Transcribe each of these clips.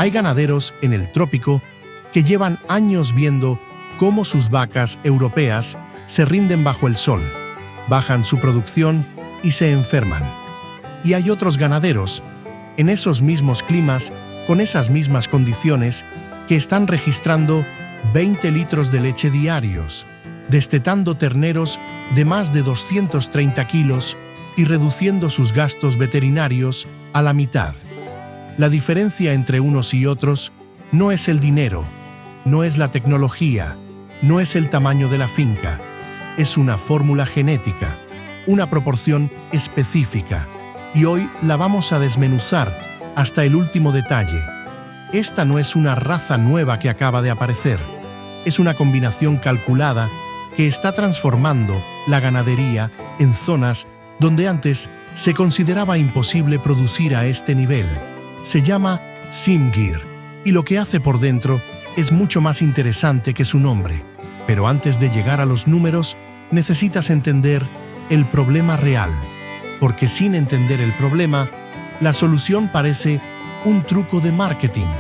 Hay ganaderos en el trópico que llevan años viendo cómo sus vacas europeas se rinden bajo el sol, bajan su producción y se enferman. Y hay otros ganaderos, en esos mismos climas, con esas mismas condiciones, que están registrando 20 litros de leche diarios, destetando terneros de más de 230 kilos y reduciendo sus gastos veterinarios a la mitad. La diferencia entre unos y otros no es el dinero, no es la tecnología, no es el tamaño de la finca, es una fórmula genética, una proporción específica, y hoy la vamos a desmenuzar hasta el último detalle. Esta no es una raza nueva que acaba de aparecer, es una combinación calculada que está transformando la ganadería en zonas donde antes se consideraba imposible producir a este nivel. Se llama Simgir, y lo que hace por dentro es mucho más interesante que su nombre. Pero antes de llegar a los números, necesitas entender el problema real, porque sin entender el problema, la solución parece un truco de marketing.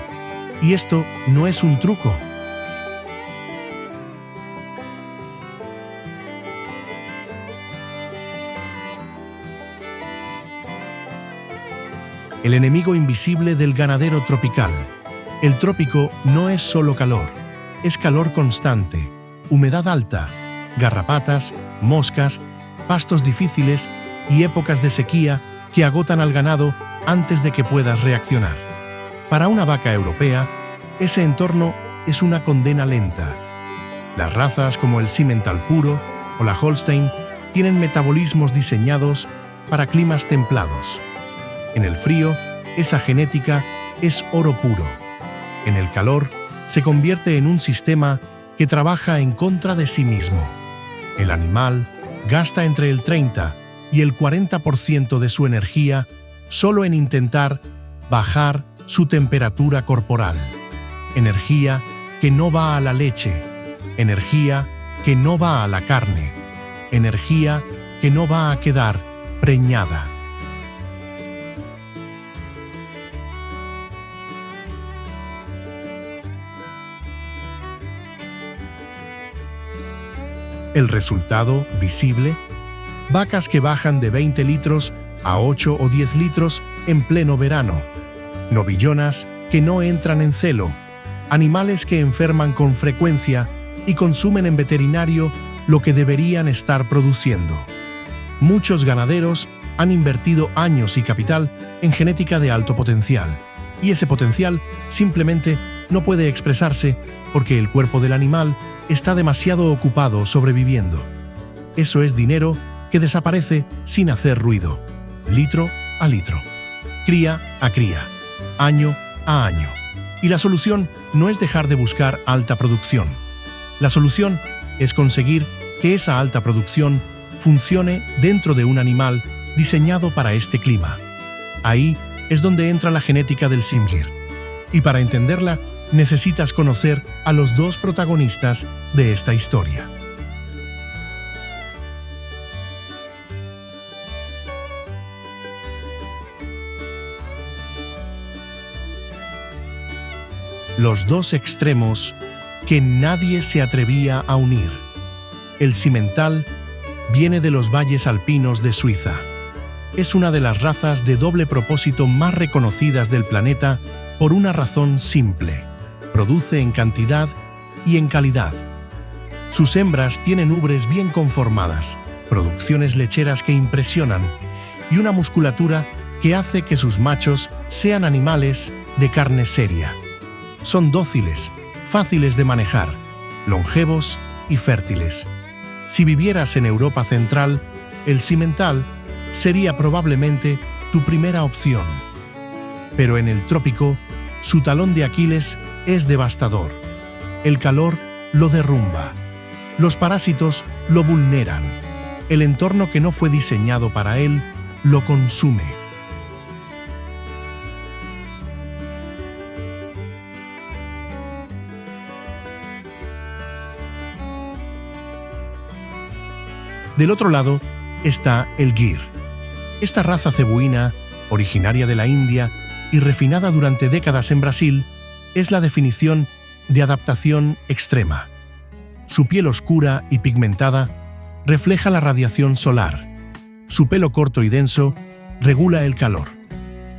Y esto no es un truco. El enemigo invisible del ganadero tropical. El trópico no es solo calor, es calor constante, humedad alta, garrapatas, moscas, pastos difíciles y épocas de sequía que agotan al ganado antes de que puedas reaccionar. Para una vaca europea, ese entorno es una condena lenta. Las razas como el Simmental puro o la Holstein tienen metabolismos diseñados para climas templados. En el frío, esa genética es oro puro. En el calor, se convierte en un sistema que trabaja en contra de sí mismo. El animal gasta entre el 30 y el 40% de su energía solo en intentar bajar su temperatura corporal. Energía que no va a la leche, energía que no va a la carne, energía que no va a quedar preñada. El resultado, visible, vacas que bajan de 20 litros a 8 o 10 litros en pleno verano, novillonas que no entran en celo, animales que enferman con frecuencia y consumen en veterinario lo que deberían estar produciendo. Muchos ganaderos han invertido años y capital en genética de alto potencial, y ese potencial simplemente no puede expresarse porque el cuerpo del animal está demasiado ocupado sobreviviendo. Eso es dinero que desaparece sin hacer ruido, litro a litro, cría a cría, año a año. Y la solución no es dejar de buscar alta producción. La solución es conseguir que esa alta producción funcione dentro de un animal diseñado para este clima. Ahí es donde entra la genética del Simgir. Y para entenderla, necesitas conocer a los dos protagonistas de esta historia. Los dos extremos que nadie se atrevía a unir. El Simmental viene de los valles alpinos de Suiza. Es una de las razas de doble propósito más reconocidas del planeta por una razón simple: produce en cantidad y en calidad. Sus hembras tienen ubres bien conformadas, producciones lecheras que impresionan y una musculatura que hace que sus machos sean animales de carne seria. Son dóciles, fáciles de manejar, longevos y fértiles. Si vivieras en Europa Central, el Simmental sería probablemente tu primera opción. Pero en el trópico, su talón de Aquiles es devastador. El calor lo derrumba. Los parásitos lo vulneran. El entorno que no fue diseñado para él lo consume. Del otro lado está el Gir. Esta raza cebuina, originaria de la India, y refinada durante décadas en Brasil, es la definición de adaptación extrema. Su piel oscura y pigmentada refleja la radiación solar. Su pelo corto y denso regula el calor.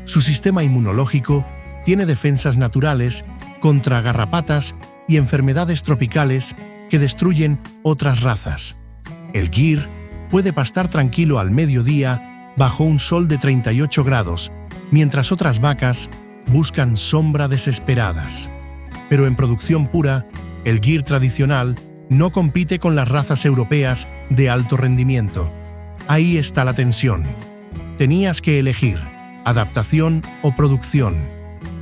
Su sistema inmunológico tiene defensas naturales contra garrapatas y enfermedades tropicales que destruyen otras razas. El gir puede pastar tranquilo al mediodía bajo un sol de 38 grados, mientras otras vacas buscan sombra desesperadas. Pero en producción pura, el gir tradicional no compite con las razas europeas de alto rendimiento. Ahí está la tensión. Tenías que elegir adaptación o producción,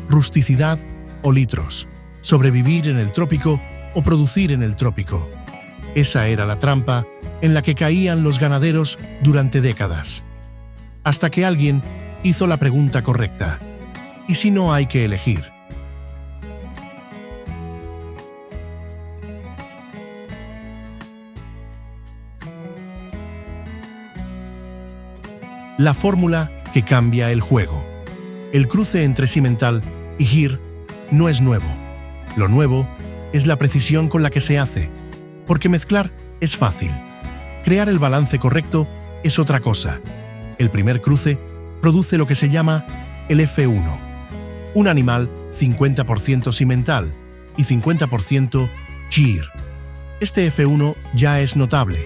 rusticidad o litros, sobrevivir en el trópico o producir en el trópico. Esa era la trampa en la que caían los ganaderos durante décadas. Hasta que alguien hizo la pregunta correcta. ¿Y si no hay que elegir? La fórmula que cambia el juego. El cruce entre Simmental y Gir no es nuevo. Lo nuevo es la precisión con la que se hace, porque mezclar es fácil. Crear el balance correcto es otra cosa. El primer cruce produce lo que se llama el F1, un animal 50% Simmental y 50% Gir. Este F1 ya es notable.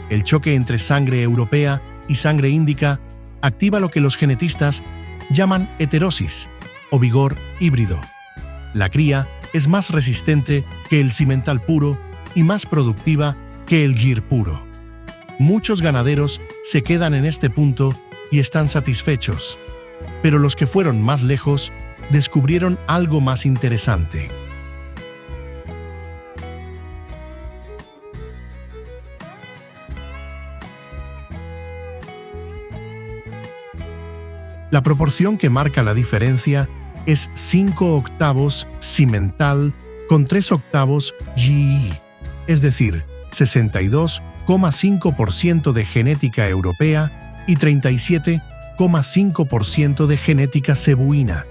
El choque entre sangre europea y sangre índica activa lo que los genetistas llaman heterosis o vigor híbrido. La cría es más resistente que el Simmental puro y más productiva que el Gir puro. Muchos ganaderos se quedan en este punto y están satisfechos, pero los que fueron más lejos descubrieron algo más interesante. La proporción que marca la diferencia es 5/8 Simmental con 3/8 GI, es decir, 62,5% de genética europea y 37,5% de genética cebuina.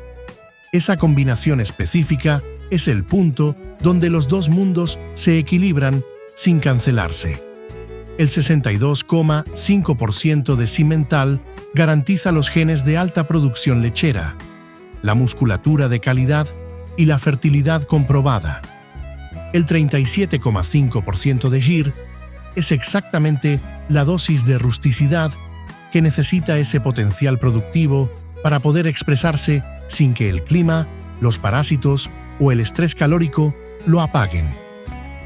Esa combinación específica es el punto donde los dos mundos se equilibran sin cancelarse. El 62,5% de Simmental garantiza los genes de alta producción lechera, la musculatura de calidad y la fertilidad comprobada. El 37,5% de Gir es exactamente la dosis de rusticidad que necesita ese potencial productivo para poder expresarse sin que el clima, los parásitos o el estrés calórico lo apaguen.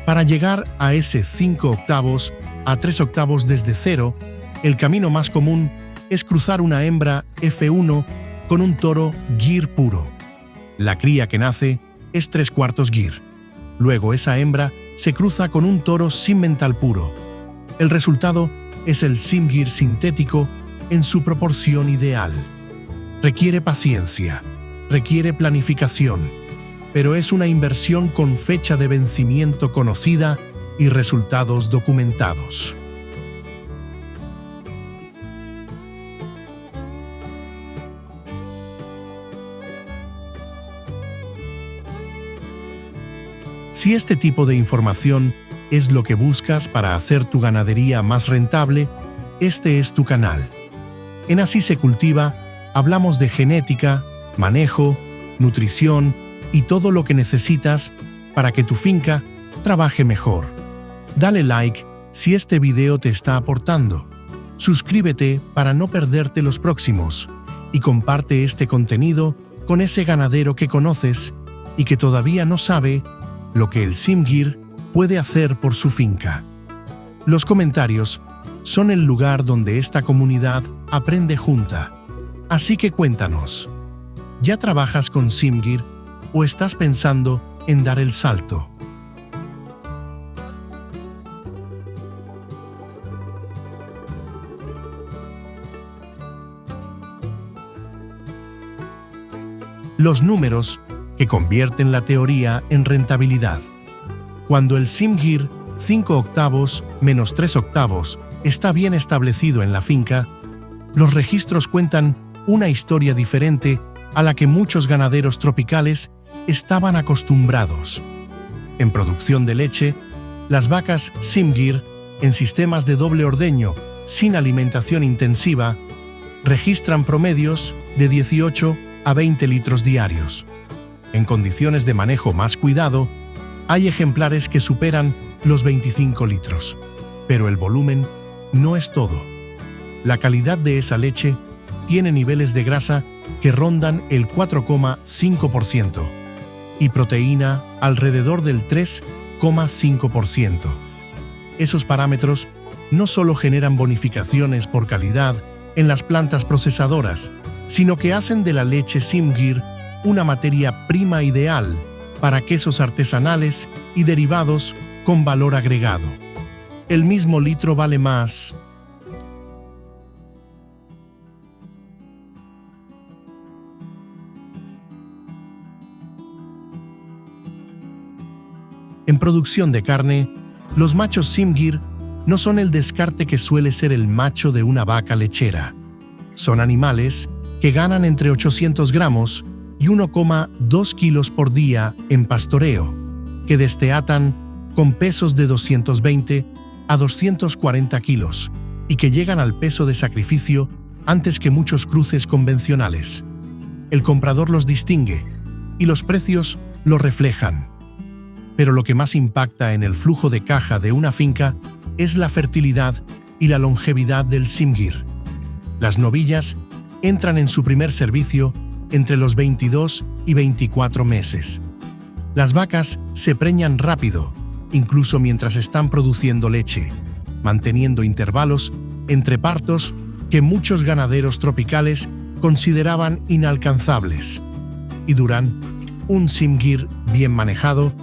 Para llegar a ese 5/8 a 3/8 desde cero, el camino más común es cruzar una hembra F1 con un toro Gir puro. La cría que nace es 3/4 Gir. Luego esa hembra se cruza con un toro Simmental puro. El resultado es el Simgir sintético en su proporción ideal. Requiere paciencia, requiere planificación, pero es una inversión con fecha de vencimiento conocida y resultados documentados. Si este tipo de información es lo que buscas para hacer tu ganadería más rentable, este es tu canal. En Así se cultiva, hablamos de genética, manejo, nutrición y todo lo que necesitas para que tu finca trabaje mejor. Dale like si este video te está aportando. Suscríbete para no perderte los próximos y comparte este contenido con ese ganadero que conoces y que todavía no sabe lo que el Simgir puede hacer por su finca. Los comentarios son el lugar donde esta comunidad aprende junta. Así que cuéntanos, ¿ya trabajas con Simgir o estás pensando en dar el salto? Los números que convierten la teoría en rentabilidad. Cuando el Simgir 5/8 menos 3/8 está bien establecido en la finca, los registros cuentan una historia diferente a la que muchos ganaderos tropicales estaban acostumbrados. En producción de leche, las vacas Simgir, en sistemas de doble ordeño sin alimentación intensiva, registran promedios de 18 a 20 litros diarios. En condiciones de manejo más cuidado, hay ejemplares que superan los 25 litros. Pero el volumen no es todo. La calidad de esa leche tiene niveles de grasa que rondan el 4,5% y proteína alrededor del 3,5%. Esos parámetros no solo generan bonificaciones por calidad en las plantas procesadoras, sino que hacen de la leche Simgir una materia prima ideal para quesos artesanales y derivados con valor agregado. El mismo litro vale más. En producción de carne, los machos Simgir no son el descarte que suele ser el macho de una vaca lechera. Son animales que ganan entre 800 gramos y 1,2 kilos por día en pastoreo, que desteatan con pesos de 220 a 240 kilos y que llegan al peso de sacrificio antes que muchos cruces convencionales. El comprador los distingue y los precios lo reflejan. Pero lo que más impacta en el flujo de caja de una finca es la fertilidad y la longevidad del Simgir. Las novillas entran en su primer servicio entre los 22 y 24 meses. Las vacas se preñan rápido, incluso mientras están produciendo leche, manteniendo intervalos entre partos que muchos ganaderos tropicales consideraban inalcanzables. Y duran, un Simgir bien manejado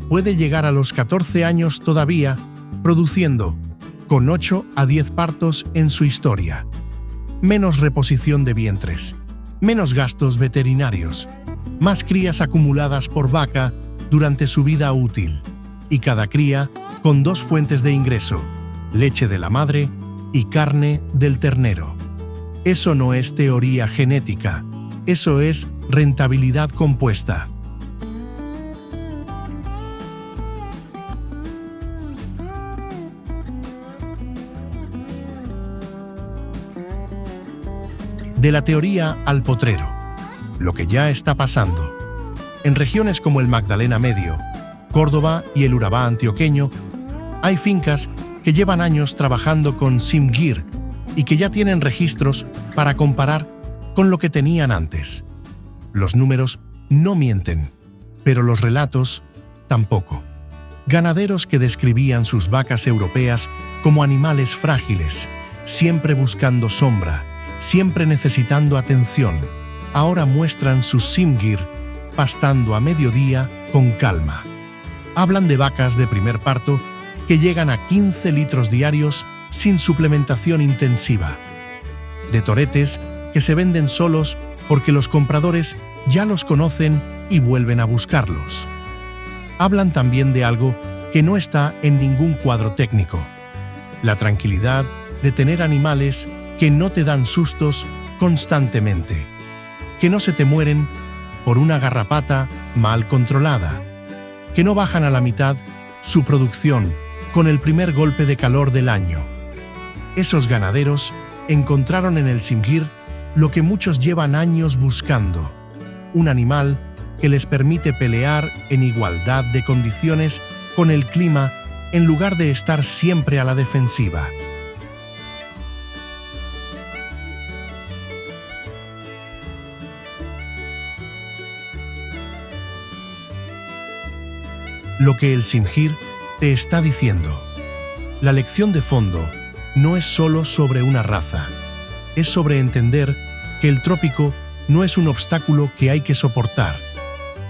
puede llegar a los 14 años todavía, produciendo con 8 a 10 partos en su historia. Menos reposición de vientres, menos gastos veterinarios, más crías acumuladas por vaca durante su vida útil, y cada cría con 2 fuentes de ingreso, leche de la madre y carne del ternero. Eso no es teoría genética, eso es rentabilidad compuesta. De la teoría al potrero. Lo que ya está pasando. En regiones como el Magdalena Medio, Córdoba y el Urabá antioqueño, hay fincas que llevan años trabajando con Simgir y que ya tienen registros para comparar con lo que tenían antes. Los números no mienten, pero los relatos tampoco. Ganaderos que describían sus vacas europeas como animales frágiles, siempre buscando sombra, siempre necesitando atención, ahora muestran sus Simgir pastando a mediodía con calma. Hablan de vacas de primer parto que llegan a 15 litros diarios sin suplementación intensiva. De toretes que se venden solos porque los compradores ya los conocen y vuelven a buscarlos. Hablan también de algo que no está en ningún cuadro técnico: la tranquilidad de tener animales que no te dan sustos constantemente, que no se te mueren por una garrapata mal controlada, que no bajan a la mitad su producción con el primer golpe de calor del año. Esos ganaderos encontraron en el Simgir lo que muchos llevan años buscando: un animal que les permite pelear en igualdad de condiciones con el clima en lugar de estar siempre a la defensiva. Lo que el Simgir te está diciendo. La lección de fondo no es solo sobre una raza, es sobre entender que el trópico no es un obstáculo que hay que soportar,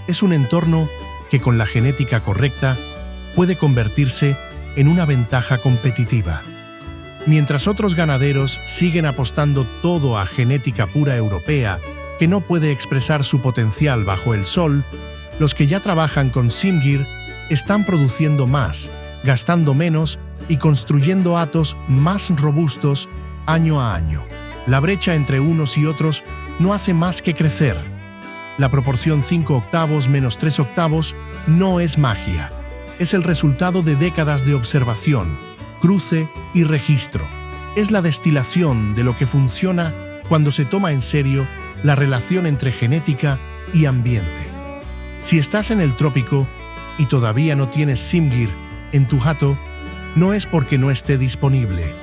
es un entorno que con la genética correcta puede convertirse en una ventaja competitiva. Mientras otros ganaderos siguen apostando todo a genética pura europea que no puede expresar su potencial bajo el sol, los que ya trabajan con Simgir están produciendo más, gastando menos y construyendo hatos más robustos año a año. La brecha entre unos y otros no hace más que crecer. La proporción 5 octavos menos 3 octavos no es magia. Es el resultado de décadas de observación, cruce y registro. Es la destilación de lo que funciona cuando se toma en serio la relación entre genética y ambiente. Si estás en el trópico y todavía no tienes SimGear en tu jato, no es porque no esté disponible.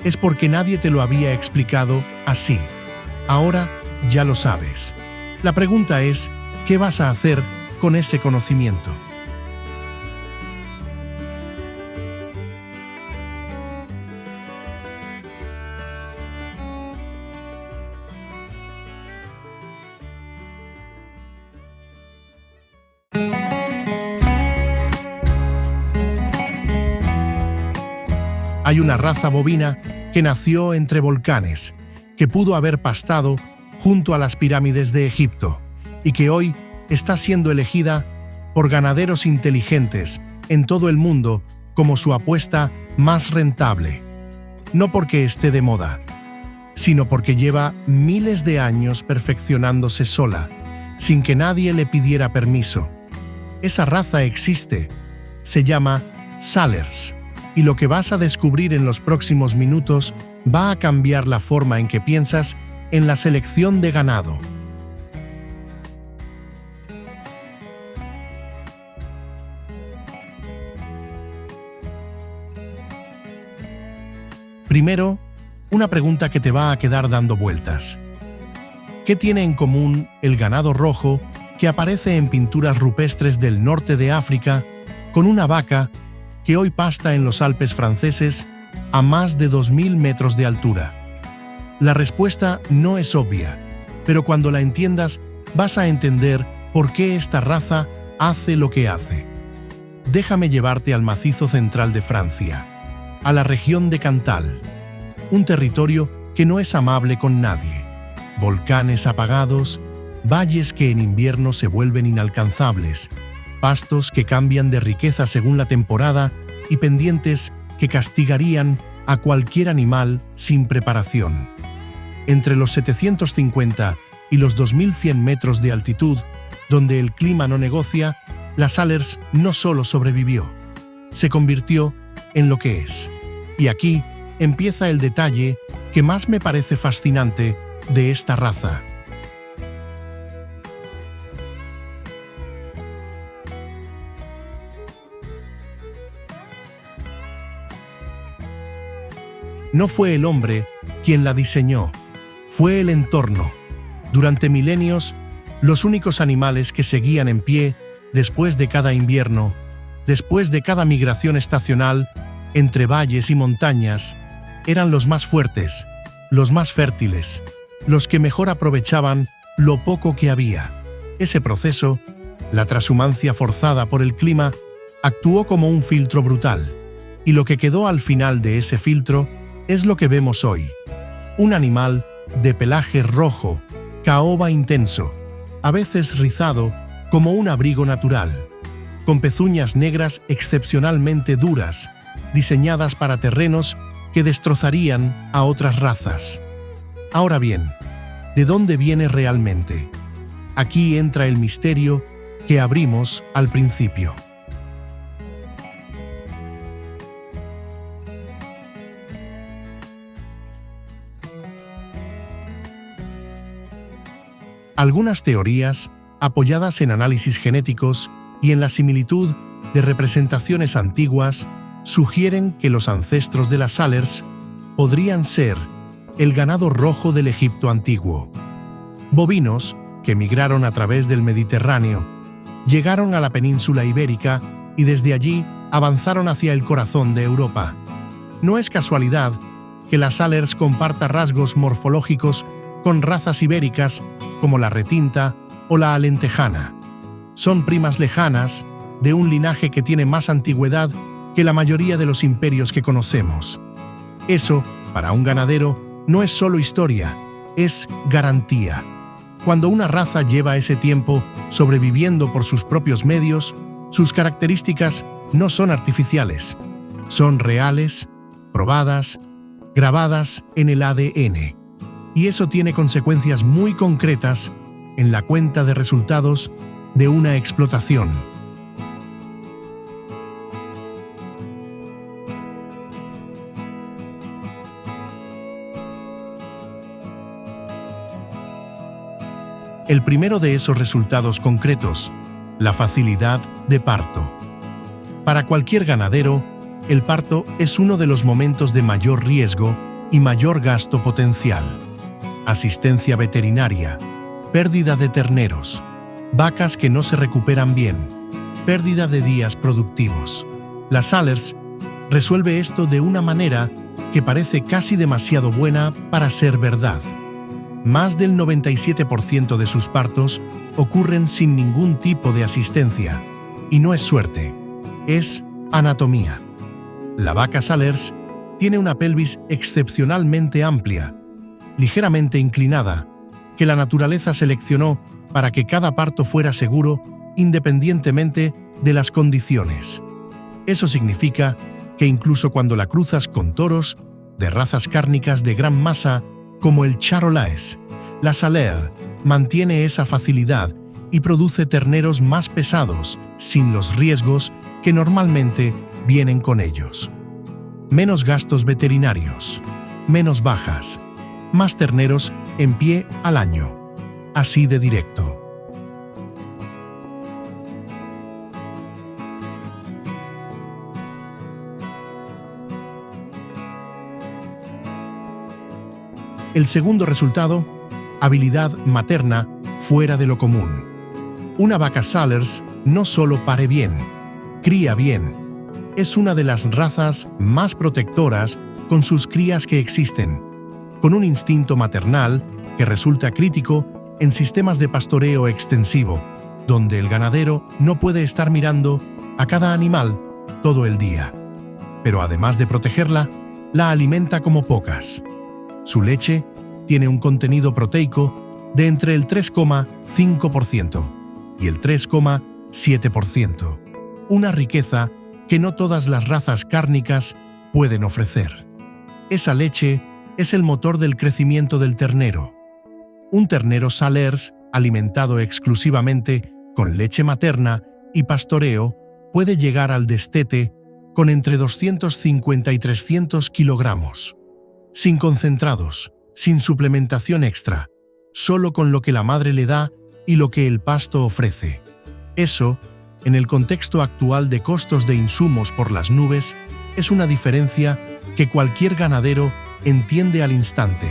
Es porque nadie te lo había explicado así. Ahora ya lo sabes. La pregunta es, ¿qué vas a hacer con ese conocimiento? Hay una raza bovina que nació entre volcanes, que pudo haber pastado junto a las pirámides de Egipto y que hoy está siendo elegida por ganaderos inteligentes en todo el mundo como su apuesta más rentable. No porque esté de moda, sino porque lleva miles de años perfeccionándose sola, sin que nadie le pidiera permiso. Esa raza existe, se llama Salers. Y lo que vas a descubrir en los próximos minutos va a cambiar la forma en que piensas en la selección de ganado. Primero, una pregunta que te va a quedar dando vueltas. ¿Qué tiene en común el ganado rojo que aparece en pinturas rupestres del norte de África con una vaca que hoy pasta en los Alpes franceses a más de 2.000 metros de altura? La respuesta no es obvia, pero cuando la entiendas vas a entender por qué esta raza hace lo que hace. Déjame llevarte al macizo central de Francia, a la región de Cantal, un territorio que no es amable con nadie. Volcanes apagados, valles que en invierno se vuelven inalcanzables, pastos que cambian de riqueza según la temporada y pendientes que castigarían a cualquier animal sin preparación. Entre los 750 y los 2.100 metros de altitud, donde el clima no negocia, la Salers no solo sobrevivió, se convirtió en lo que es. Y aquí empieza el detalle que más me parece fascinante de esta raza. No fue el hombre quien la diseñó, fue el entorno. Durante milenios, los únicos animales que seguían en pie después de cada invierno, después de cada migración estacional entre valles y montañas, eran los más fuertes, los más fértiles, los que mejor aprovechaban lo poco que había. Ese proceso, la transhumancia forzada por el clima, actuó como un filtro brutal, y lo que quedó al final de ese filtro es lo que vemos hoy. Un animal de pelaje rojo, caoba intenso, a veces rizado como un abrigo natural, con pezuñas negras excepcionalmente duras, diseñadas para terrenos que destrozarían a otras razas. Ahora bien, ¿de dónde viene realmente? Aquí entra el misterio que abrimos al principio. Algunas teorías, apoyadas en análisis genéticos y en la similitud de representaciones antiguas, sugieren que los ancestros de las Salers podrían ser el ganado rojo del Egipto antiguo. Bovinos que migraron a través del Mediterráneo, llegaron a la península ibérica y desde allí avanzaron hacia el corazón de Europa. No es casualidad que la Salers comparta rasgos morfológicos con razas ibéricas como la retinta o la alentejana. Son primas lejanas de un linaje que tiene más antigüedad que la mayoría de los imperios que conocemos. Eso, para un ganadero, no es solo historia, es garantía. Cuando una raza lleva ese tiempo sobreviviendo por sus propios medios, sus características no son artificiales, son reales, probadas, grabadas en el ADN. Y eso tiene consecuencias muy concretas en la cuenta de resultados de una explotación. El primero de esos resultados concretos, la facilidad de parto. Para cualquier ganadero, el parto es uno de los momentos de mayor riesgo y mayor gasto potencial. Asistencia veterinaria, pérdida de terneros, vacas que no se recuperan bien, pérdida de días productivos. La Salers resuelve esto de una manera que parece casi demasiado buena para ser verdad. Más del 97% de sus partos ocurren sin ningún tipo de asistencia. Y no es suerte, es anatomía. La vaca Salers tiene una pelvis excepcionalmente amplia, ligeramente inclinada, que la naturaleza seleccionó para que cada parto fuera seguro independientemente de las condiciones. Eso significa que incluso cuando la cruzas con toros de razas cárnicas de gran masa como el Charolais, la Salers mantiene esa facilidad y produce terneros más pesados sin los riesgos que normalmente vienen con ellos. Menos gastos veterinarios, menos bajas, más terneros en pie al año. Así de directo. El segundo resultado, habilidad materna fuera de lo común. Una vaca Salers no solo pare bien, cría bien. Es una de las razas más protectoras con sus crías que existen, con un instinto maternal que resulta crítico en sistemas de pastoreo extensivo, donde el ganadero no puede estar mirando a cada animal todo el día. Pero además de protegerla, la alimenta como pocas. Su leche tiene un contenido proteico de entre el 3,5% y el 3,7%, una riqueza que no todas las razas cárnicas pueden ofrecer. Esa leche es el motor del crecimiento del ternero. Un ternero Salers alimentado exclusivamente con leche materna y pastoreo puede llegar al destete con entre 250 y 300 kilogramos. Sin concentrados, sin suplementación extra, solo con lo que la madre le da y lo que el pasto ofrece. Eso, en el contexto actual de costos de insumos por las nubes, es una diferencia que cualquier ganadero entiende al instante.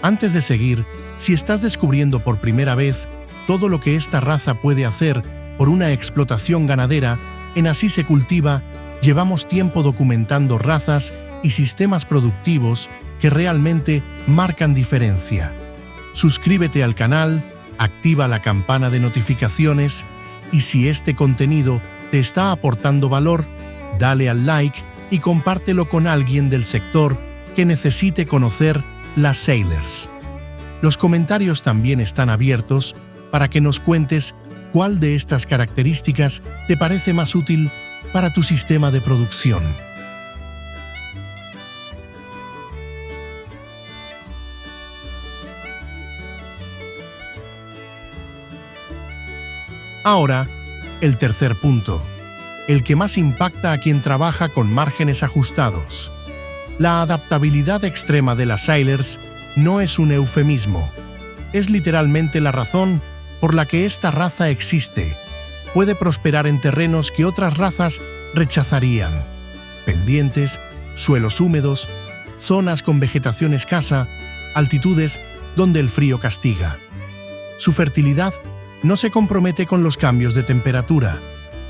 Antes de seguir, si estás descubriendo por primera vez todo lo que esta raza puede hacer por una explotación ganadera, en Así se cultiva, llevamos tiempo documentando razas y sistemas productivos que realmente marcan diferencia. Suscríbete al canal, activa la campana de notificaciones y si este contenido te está aportando valor, dale al like y compártelo con alguien del sector que necesite conocer las Salers. Los comentarios también están abiertos para que nos cuentes cuál de estas características te parece más útil para tu sistema de producción. Ahora, el tercer punto, el que más impacta a quien trabaja con márgenes ajustados. La adaptabilidad extrema de las Salers no es un eufemismo, es literalmente la razón por la que esta raza existe. Puede prosperar en terrenos que otras razas rechazarían. Pendientes, suelos húmedos, zonas con vegetación escasa, altitudes donde el frío castiga. Su fertilidad no se compromete con los cambios de temperatura.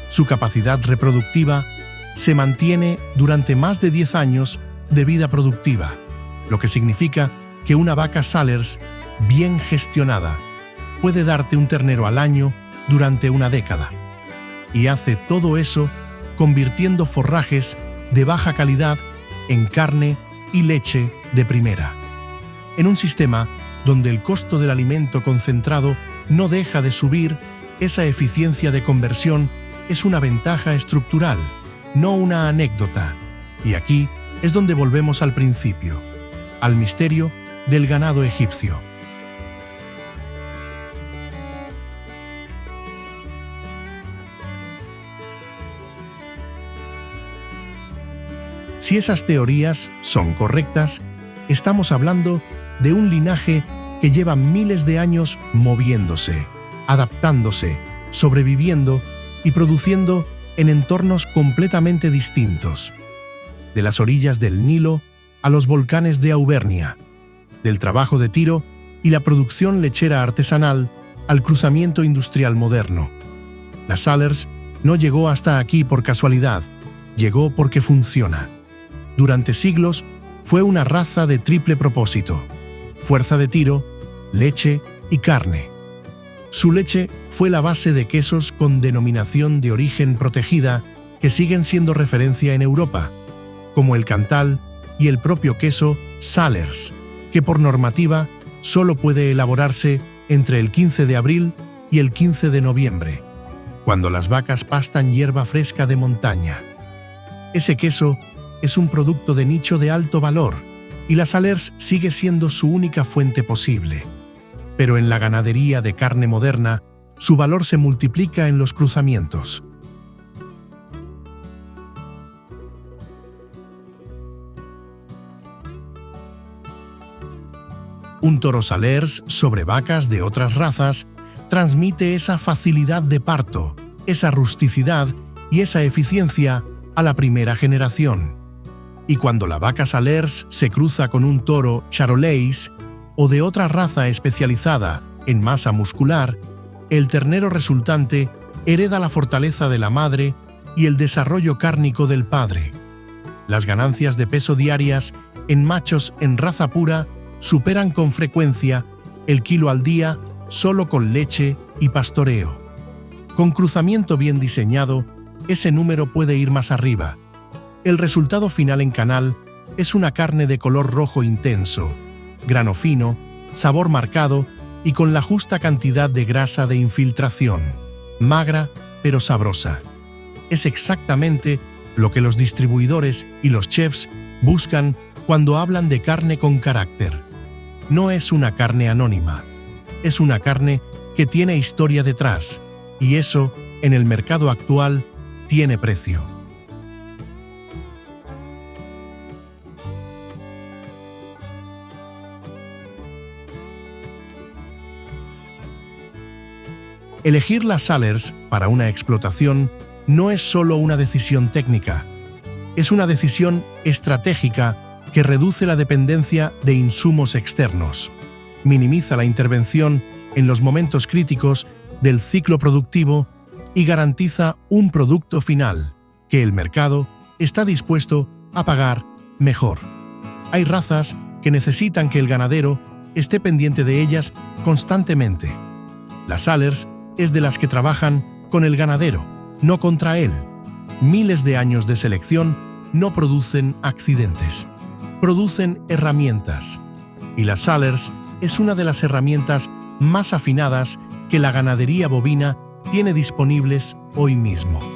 Su capacidad reproductiva se mantiene durante más de 10 años de vida productiva, lo que significa que una vaca Salers bien gestionada puede darte un ternero al año durante una década. Y hace todo eso convirtiendo forrajes de baja calidad en carne y leche de primera. En un sistema donde el costo del alimento concentrado no deja de subir, esa eficiencia de conversión es una ventaja estructural, no una anécdota. Y aquí es donde volvemos al principio, al misterio del ganado egipcio. Si esas teorías son correctas, estamos hablando de un linaje que lleva miles de años moviéndose, adaptándose, sobreviviendo y produciendo en entornos completamente distintos. De las orillas del Nilo a los volcanes de Auvernia, del trabajo de Tiro y la producción lechera artesanal al cruzamiento industrial moderno. La Salers no llegó hasta aquí por casualidad, llegó porque funciona. Durante siglos fue una raza de triple propósito: fuerza de tiro, leche y carne. Su leche fue la base de quesos con denominación de origen protegida que siguen siendo referencia en Europa, como el Cantal y el propio queso Salers, que por normativa solo puede elaborarse entre el 15 de abril y el 15 de noviembre, cuando las vacas pastan hierba fresca de montaña. Ese queso es un producto de nicho de alto valor y la Salers sigue siendo su única fuente posible. Pero en la ganadería de carne moderna, su valor se multiplica en los cruzamientos. Un toro Salers sobre vacas de otras razas transmite esa facilidad de parto, esa rusticidad y esa eficiencia a la primera generación. Y cuando la vaca Salers se cruza con un toro Charolais o de otra raza especializada en masa muscular, el ternero resultante hereda la fortaleza de la madre y el desarrollo cárnico del padre. Las ganancias de peso diarias en machos en raza pura superan con frecuencia el kilo al día solo con leche y pastoreo. Con cruzamiento bien diseñado, ese número puede ir más arriba. El resultado final en canal es una carne de color rojo intenso, grano fino, sabor marcado y con la justa cantidad de grasa de infiltración, magra pero sabrosa. Es exactamente lo que los distribuidores y los chefs buscan cuando hablan de carne con carácter. No es una carne anónima, es una carne que tiene historia detrás, y eso, en el mercado actual, tiene precio. Elegir las Salers para una explotación no es solo una decisión técnica, es una decisión estratégica que reduce la dependencia de insumos externos, minimiza la intervención en los momentos críticos del ciclo productivo y garantiza un producto final que el mercado está dispuesto a pagar mejor. Hay razas que necesitan que el ganadero esté pendiente de ellas constantemente. La Salers es de las que trabajan con el ganadero, no contra él. Miles de años de selección no producen accidentes, producen herramientas. Y la Salers es una de las herramientas más afinadas que la ganadería bovina tiene disponibles hoy mismo.